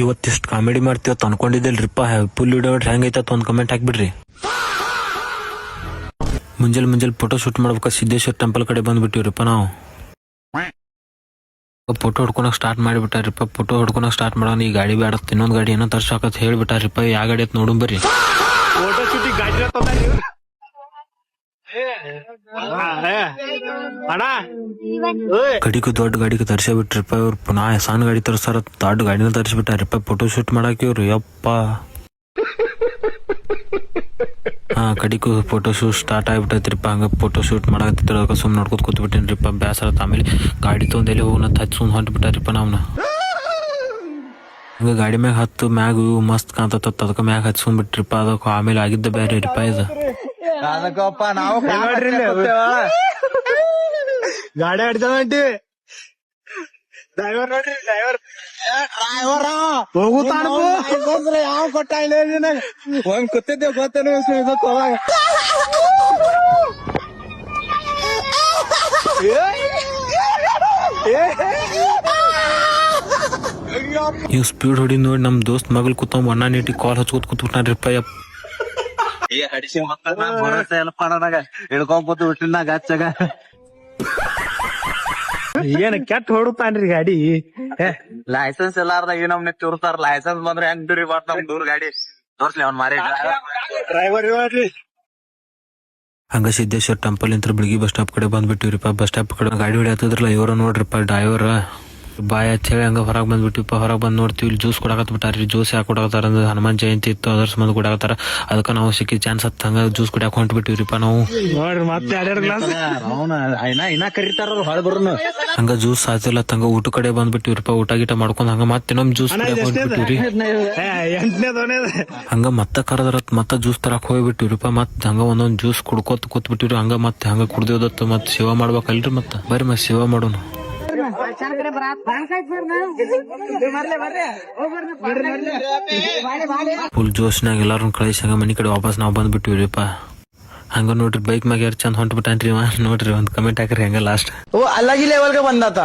ಇವತ್ತಿಷ್ಟು comedy ಮಾಡ್ತೀವತ್ತು ಅನ್ಕೊಂಡಿದ್ದಿಲ್ರಿಪ್ಪ. Full video ಹೆಂಗೈತ ಒಂದು comment ಹಾಕ್ಬಿಡ್ರಿ. ಮುಂಜಾನೆ photo shoot ಮಾಡ್ಬೇಕು ಸಿದ್ದೇಶ್ವರ ಟೆಂಪಲ್ ಕಡೆ ಬಂದ್ಬಿಟ್ಟಿವ್ರಿಪ್ಪ. ನಾವು ಫೋಟೋ ಹೊಡ್ಕೊಳಕ್ ಸ್ಟಾರ್ಟ್ ಮಾಡಿಬಿಟ್ಟಾರಿಪ್ಪ. ಫೋಟೋ ಹೊಡ್ಕೊಳಕ್ ಸ್ಟಾರ್ಟ್ ಮಾಡೋಣ. ಈ ಗಾಡಿ ಬೇಡ, ಇನ್ನೊಂದು ಗಾಡಿ ಏನೋ ತರ್ಸಾಕತ್ ಹೇಳ್ಬಿಟ್ಟಾರಿಪ್ಪ. ಯಾವ ಗಾಡಿ ಅಂತ ನೋಡು ಬರ್ರಿ. ಕಡಿಗೂ ದೊಡ್ಡ ಗಾಡಿಗೆ ತರ್ಸ ಬಿಟ್ರಿಪ್ಪ ಇವ್ರು. ಪುನಃ ಸಣ್ಣ ಗಾಡಿ ತರ್ಸಾರ, ದೊಡ್ಡ ಗಾಡಿನ ತರ್ಸ್ಬಿಟ್ಟಾರಿಪ್ಪ ಫೋಟೋ ಶೂಟ್ ಮಾಡಾಕ ಇವ್ರು. ಯಪ್ಪ ಕಡಿಗೂ ಫೋಟೋ ಶೂಟ್ ಸ್ಟಾರ್ಟ್ ಆಗ್ಬಿಟ್ಟೈತ್ರಿಪ್ಪ. ಹಂಗ ಫೋಟೋ ಶೂಟ್ ಮಾಡಕತ್ತಿದ್ರ ಸುಮ್ ನೋಡ್ಕೊತ ಕೂತ್ಬಿಟ್ಟೇನ್ರಿಪ್ಪ. ಬೇಸರ ಆಮೇಲೆ ಗಾಡಿ ತೊಗೊಂಡ್ ಎಲ್ಲಿ ಹೋಗೋಣ ಹಚ್ಚಿ ಹೊಂಟ್ಬಿಟ್ಟಾರಿಪ್ಪ. ನಾವ್ನ ಹಂಗ ಗಾಡಿ ಮ್ಯಾಗ ಹತ್ತು ಮ್ಯಾಗ ಮಸ್ತ್ ಕಾಂತತ್ ಅದಕ್ಕ ಮ್ಯಾಗ ಹಚ್ಕೊಂಡ್ಬಿಟ್ರಿಪ್ಪ. ಅದಕ್ಕ ಆಮೇಲೆ ಆಗಿದ್ದ ಬೇರೆ ಇರಿಪ್ಪ ಇದು. ನಾವು ಗಾಡಿ ಆಡ್ತಾವಂಟಿ ಡ್ರೈವರ್ ನೋಡ್ರಿ, ಡ್ರೈವರ್ ಹೋಗುತ್ತಾನ ಯಾವ ಕೊಟ್ಟ ಒಂದ್ ಕೂತಿದ್ದೇವ್ ಗೊತ್ತೇನು ಇವ್ ಸ್ಪೀಡ್ ಹೊಡಿ ನೋಡಿ ನಮ್ ದೋಸ್ತ್ ಮಗಳು ಕೂತ ಅಣ್ಣ ನೀಟಿ ಕಾಲ್ ಹಚ್ಕೋತ್ ಕೂತ್ಬಿಟ್ಟಾನ್ರಿಪ್ಪ. ಹಿಡ್ಕೊಂಡ್ ಕೂತು ಬಿಟ್ಟಿನಾಗ ಹಚ್ಚಾಗ ಏನ್ ಕೆಟ್ಟ ಹೊಡುತ್ತಾನ್ರಿ ಗಾಡಿ. ಲೈಸೆನ್ಸ್ ಎಲ್ಲಾರ್ದಾಗ ಏನಮ್ನೆ ತೋರ್ತಾರ. ಲೈಸೆನ್ಸ್ ಬಂದ್ರೆ ಹೆಂಗ್ ದೂರಿ ಬಟ್ ನಮ್ ದೂರ ಗಾಡಿ ತೋರ್ಸ್ಲಿ ಅವ್ನ್ ಮಾರಿ ಡ್ರೈವರ್ ಹೇಳ್ರಿ. ಹಂಗ ಸಿದ್ದೇಶ್ವರ ಟೆಂಪಲ್ ಇಂತ್ರ ಬೆಳಗ್ಗೆ ಬಸ್ ಸ್ಟಾಪ್ ಕಡೆ ಬಂದ್ಬಿಟ್ಟಿವ್ರಿಪ್ಪ. ಬಸ್ ಸ್ಟಾಪ್ ಕಡೆ ಗಾಡಿ ಹೊಡಿಯತ್ತಿದ್ರಲ್ಲ ಇವ್ರ ನೋಡ್ರಿಪ್ಪ ಡ್ರೈವರ್. ಬಾಯ್ ಹಚ್ಚೇಳಿ ಹಂಗ ಹೊರಗೆ ಬಂದ್ಬಿಟ್ಟಿಪ್ಪ. ಹೊರಗೆ ಬಂದ್ ನೋಡ್ತೀವಿ ಇಲ್ಲಿ ಜ್ಯೂಸ್ ಕೊಡಕತ್ ಬಿಟ್ಟಾರಿ. ಜ್ಯೂಸ್ ಯಾಕೆ ಕೊಡಕತ್ತಾರ ಅಂದ್ರೆ ಹನುಮಾನ್ ಜಯಂತಿ ಇತ್ತು, ಅದ್ರ ಸಂಬಂಧ ಕೊಡಕತ್ತಾರ. ಅದಕ್ಕೆ ನಾವು ಸಿಕ್ಕಿ ಚಾನ್ಸ್ ಹತ್ತ ಹಂಗ ಜ್ಯೂಸ್ ಕುಡಿಯಾಕ ಹೊಂಟ್ಬಿಟ್ಟಿವ್ರಿಪ್ಪ ನಾವು. ನೋಡ್ರಿ ಮತ್ತೆ ಇನ್ನ ಕರಿತಾರ ಹೊಳ ಬರ್ನು. ಹಂಗ ಜ್ಯೂಸ್ ಸಾತಿಲ್ಲ ಹಂಗ ಊಟ ಕಡೆ ಬಂದ್ಬಿಟ್ಟಿವ್ರಿಪ್ಪ. ಊಟ ಗೀಟ ಮಾಡ್ಕೊಂಡ್ ಹಂಗ ಮತ್ತೆ ನಮ್ ಜ್ಯೂಸ್ ಕುಡಿಯಾಕ ಹೊಂಟ್ಬಿಟ್ಟಿವ್ರಿ. ಹಂಗ ಮತ್ತ ಕರೆದ್ರತ್ ಮತ್ತ ಜ್ಯೂಸ್ ತರಕ್ ಹೋಗ್ಬಿಟ್ಟಿವ್ರಿಪ್ಪ. ಮತ್ ಹಂಗ ಒಂದೊಂದ್ ಜ್ಯೂಸ್ ಕುಡ್ಕೋತ ಕೂತ್ಬಿಟ್ಟಿವ್ರಿ. ಹಂಗ ಮತ್ತೆ ಹಂಗ ಕುಡ್ದೇದತ್ತ ಮತ್ ಸೇವಾ ಮಾಡ್ಬೇಕಲ್ರಿ. ಮತ್ತ ಬರ್ರಿ ಮತ್ ಸೇವಾ ಮಾಡೋಣ. ಫುಲ್ ಜೋಶ್ನಾಗ ಎಲ್ಲಾರು ಕಳಿಸಿ ಹಂಗ ಮನಿ ಕಡೆ ವಾಪಸ್ ನಾವ್ ಬಂದ್ಬಿಟ್ಟಿವ್ರಿಪ್ಪ. ಹಂಗ ನೋಡ್ರಿ ಬೈಕ್ ಮ್ಯಾಗ ಯಾರು ಚಂದ ಹೊಂಟ್ಬಿಟ್ಟಾನ್ರಿ. ನೋಡ್ರಿ ಒಂದ್ ಕಮೆಂಟ್ ಹಾಕ್ರಿ ಹಂಗ ಲಾಸ್ಟ್. ಓ ಅಲ್ಲಾಗಿ ಲೆವೆಲ್ಗೆ ಬಂದಾತ.